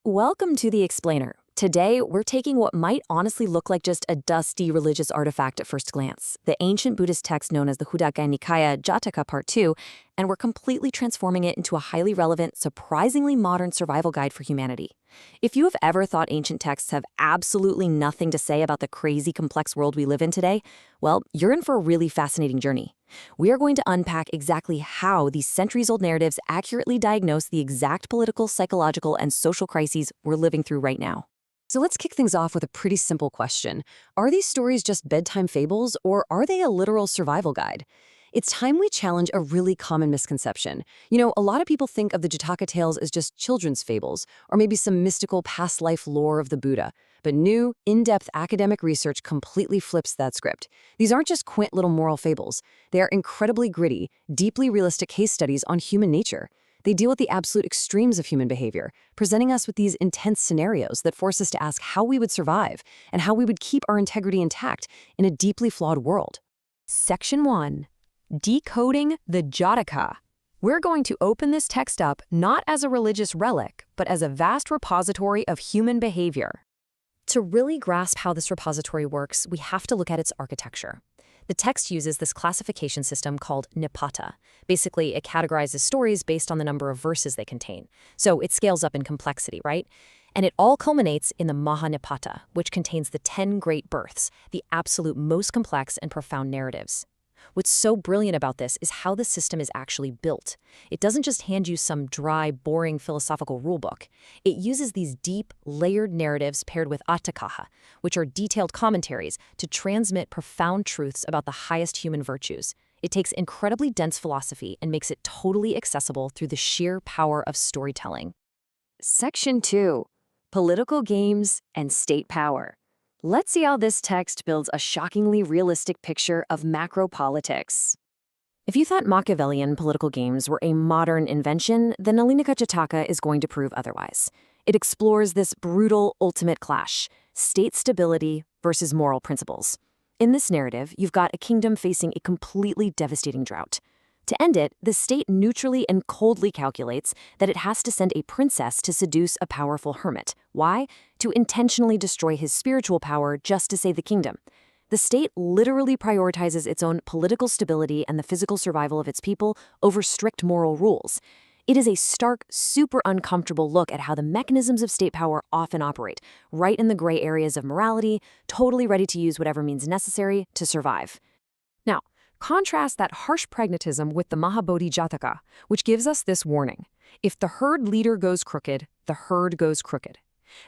Welcome to the Explainer. Today, we're taking what might honestly look like just a dusty religious artifact at first glance, the ancient Buddhist text known as the Khuddaka Nikāya, Jātaka Part II, and we're completely transforming it into a highly relevant, surprisingly modern survival guide for humanity. If you have ever thought ancient texts have absolutely nothing to say about the crazy, complex world we live in today, well, you're in for a really fascinating journey. We are going to unpack exactly how these centuries-old narratives accurately diagnose the exact political, psychological, and social crises we're living through right now. So let's kick things off with a pretty simple question. Are these stories just bedtime fables, or are they a literal survival guide? It's time we challenge a really common misconception. A lot of people think of the Jātaka tales as just children's fables, or maybe some mystical past life lore of the Buddha. But new, in-depth academic research completely flips that script. These aren't just quaint little moral fables. They are incredibly gritty, deeply realistic case studies on human nature. They deal with the absolute extremes of human behavior, presenting us with these intense scenarios that force us to ask how we would survive and how we would keep our integrity intact in a deeply flawed world. Section 1. Decoding the Jātaka. We're going to open this text up not as a religious relic, but as a vast repository of human behavior. To really grasp how this repository works, we have to look at its architecture. The text uses this classification system called nipata. Basically, it categorizes stories based on the number of verses they contain. So it scales up in complexity, right? And it all culminates in the Mahanipata, which contains the 10 great births, the absolute most complex and profound narratives. What's so brilliant about this is how the system is actually built. It doesn't just hand you some dry, boring philosophical rulebook. It uses these deep, layered narratives paired with attakaha, which are detailed commentaries, to transmit profound truths about the highest human virtues. It takes incredibly dense philosophy and makes it totally accessible through the sheer power of storytelling. Section 2. Political games and state power. Let's see how this text builds a shockingly realistic picture of macro politics. If you thought Machiavellian political games were a modern invention, then Jātaka is going to prove otherwise. It explores this brutal ultimate clash, state stability versus moral principles. In this narrative, you've got a kingdom facing a completely devastating drought. To end it, the state neutrally and coldly calculates that it has to send a princess to seduce a powerful hermit. Why? To intentionally destroy his spiritual power just to save the kingdom. The state literally prioritizes its own political stability and the physical survival of its people over strict moral rules. It is a stark, super uncomfortable look at how the mechanisms of state power often operate, right in the gray areas of morality, totally ready to use whatever means necessary to survive. Now, contrast that harsh pragmatism with the Mahabodhi Jātaka, which gives us this warning. If the herd leader goes crooked, the herd goes crooked.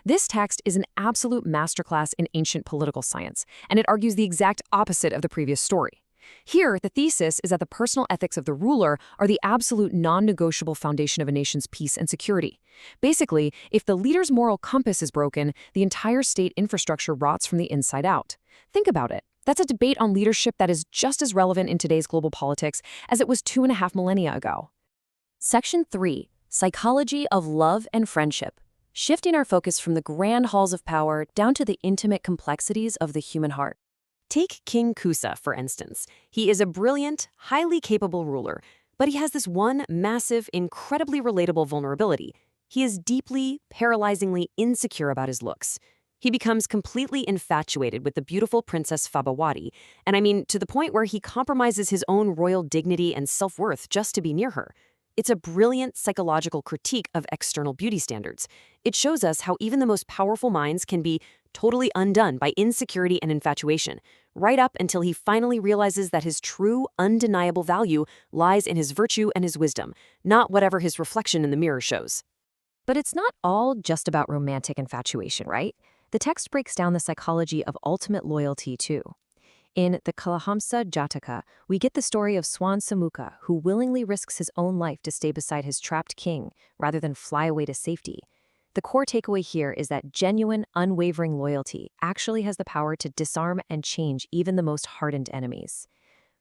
This text is an absolute masterclass in ancient political science, and it argues the exact opposite of the previous story. Here, the thesis is that the personal ethics of the ruler are the absolute non-negotiable foundation of a nation's peace and security. Basically, if the leader's moral compass is broken, the entire state infrastructure rots from the inside out. Think about it. That's a debate on leadership that is just as relevant in today's global politics as it was 2.5 millennia ago. Section 3. Psychology of Love and Friendship. Shifting our focus from the grand halls of power down to the intimate complexities of the human heart. Take King Kusa, for instance. He is a brilliant, highly capable ruler, but he has this one massive, incredibly relatable vulnerability. He is deeply, paralyzingly insecure about his looks. He becomes completely infatuated with the beautiful Princess Fabawati, and I mean to the point where he compromises his own royal dignity and self-worth just to be near her. It's a brilliant psychological critique of external beauty standards. It shows us how even the most powerful minds can be totally undone by insecurity and infatuation, right up until he finally realizes that his true, undeniable value lies in his virtue and his wisdom, not whatever his reflection in the mirror shows. But it's not all just about romantic infatuation, right? The text breaks down the psychology of ultimate loyalty, too. In the Kalahamsa Jātaka, we get the story of Swan Samukha, who willingly risks his own life to stay beside his trapped king, rather than fly away to safety. The core takeaway here is that genuine, unwavering loyalty actually has the power to disarm and change even the most hardened enemies.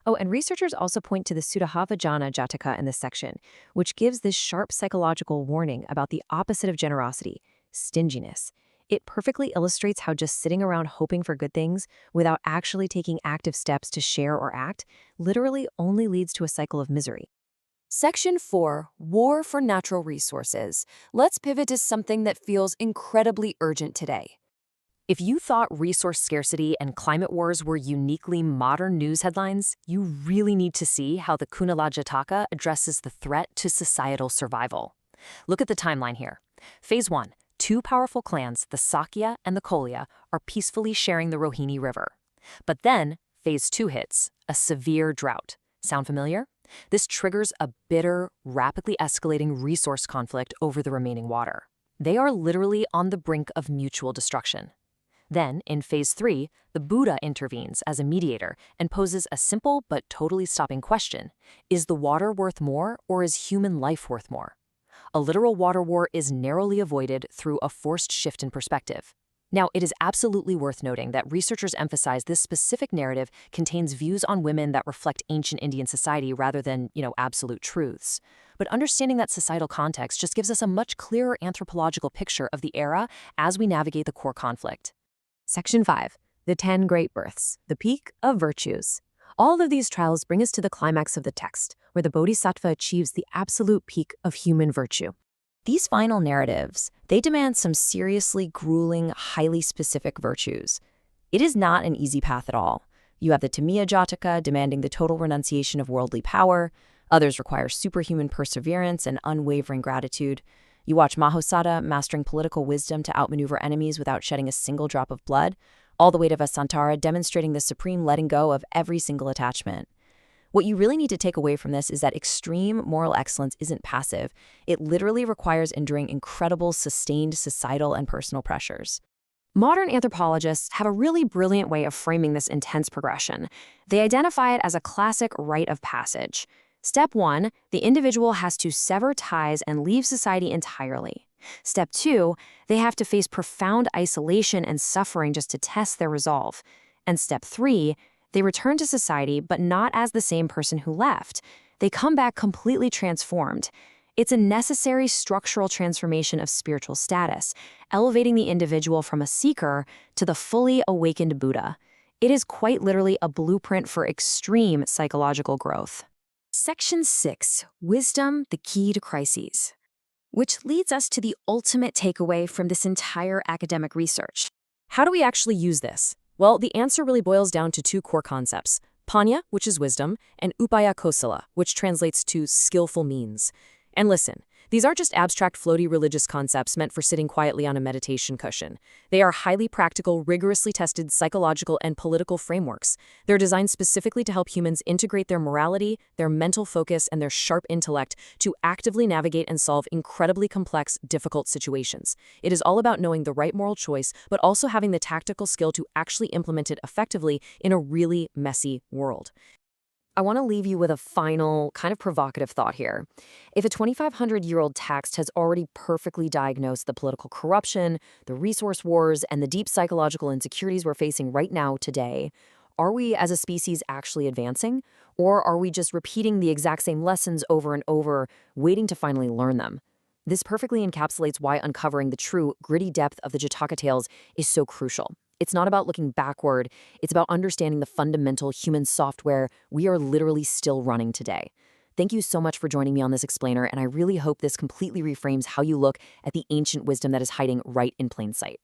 Oh, and researchers also point to the Suttanta Jātaka in this section, which gives this sharp psychological warning about the opposite of generosity, stinginess. It perfectly illustrates how just sitting around hoping for good things without actually taking active steps to share or act literally only leads to a cycle of misery. Section 4, War for Natural Resources. Let's pivot to something that feels incredibly urgent today. If you thought resource scarcity and climate wars were uniquely modern news headlines, you really need to see how the Khuddaka Nikāya addresses the threat to societal survival. Look at the timeline here. Phase 1. Two powerful clans, the Sakya and the Kolya, are peacefully sharing the Rohini River. But then, Phase 2 hits, a severe drought. Sound familiar? This triggers a bitter, rapidly escalating resource conflict over the remaining water. They are literally on the brink of mutual destruction. Then, in Phase 3, the Buddha intervenes as a mediator and poses a simple but totally stopping question. Is the water worth more, or is human life worth more? A literal water war is narrowly avoided through a forced shift in perspective. Now, it is absolutely worth noting that researchers emphasize this specific narrative contains views on women that reflect ancient Indian society rather than, absolute truths. But understanding that societal context just gives us a much clearer anthropological picture of the era as we navigate the core conflict. Section 5. The 10 Great Births, the Peak of Virtues. All of these trials bring us to the climax of the text, where the Bodhisattva achieves the absolute peak of human virtue. These final narratives, they demand some seriously grueling, highly specific virtues. It is not an easy path at all. You have the Tamiya Jātaka demanding the total renunciation of worldly power. Others require superhuman perseverance and unwavering gratitude. You watch Mahosada mastering political wisdom to outmaneuver enemies without shedding a single drop of blood, all the way to Vasantara demonstrating the supreme letting go of every single attachment. What you really need to take away from this is that extreme moral excellence isn't passive. It literally requires enduring incredible, sustained societal and personal pressures. Modern anthropologists have a really brilliant way of framing this intense progression. They identify it as a classic rite of passage. Step 1, the individual has to sever ties and leave society entirely. Step 2, they have to face profound isolation and suffering just to test their resolve. And step 3, they return to society, but not as the same person who left. They come back completely transformed. It's a necessary structural transformation of spiritual status, elevating the individual from a seeker to the fully awakened Buddha. It is quite literally a blueprint for extreme psychological growth. Section 6, Wisdom, the Key to Crises, which leads us to the ultimate takeaway from this entire academic research. How do we actually use this? Well, the answer really boils down to two core concepts, Panya, which is wisdom, and Upaya Kosala, which translates to skillful means. And listen, these aren't just abstract, floaty religious concepts meant for sitting quietly on a meditation cushion. They are highly practical, rigorously tested psychological and political frameworks. They're designed specifically to help humans integrate their morality, their mental focus, and their sharp intellect to actively navigate and solve incredibly complex, difficult situations. It is all about knowing the right moral choice, but also having the tactical skill to actually implement it effectively in a really messy world. I want to leave you with a final, kind of provocative thought here. If a 2,500-year-old text has already perfectly diagnosed the political corruption, the resource wars, and the deep psychological insecurities we're facing right now today, are we as a species actually advancing? Or are we just repeating the exact same lessons over and over, waiting to finally learn them? This perfectly encapsulates why uncovering the true, gritty depth of the Jātaka tales is so crucial. It's not about looking backward, it's about understanding the fundamental human software we are literally still running today. Thank you so much for joining me on this explainer, and I really hope this completely reframes how you look at the ancient wisdom that is hiding right in plain sight.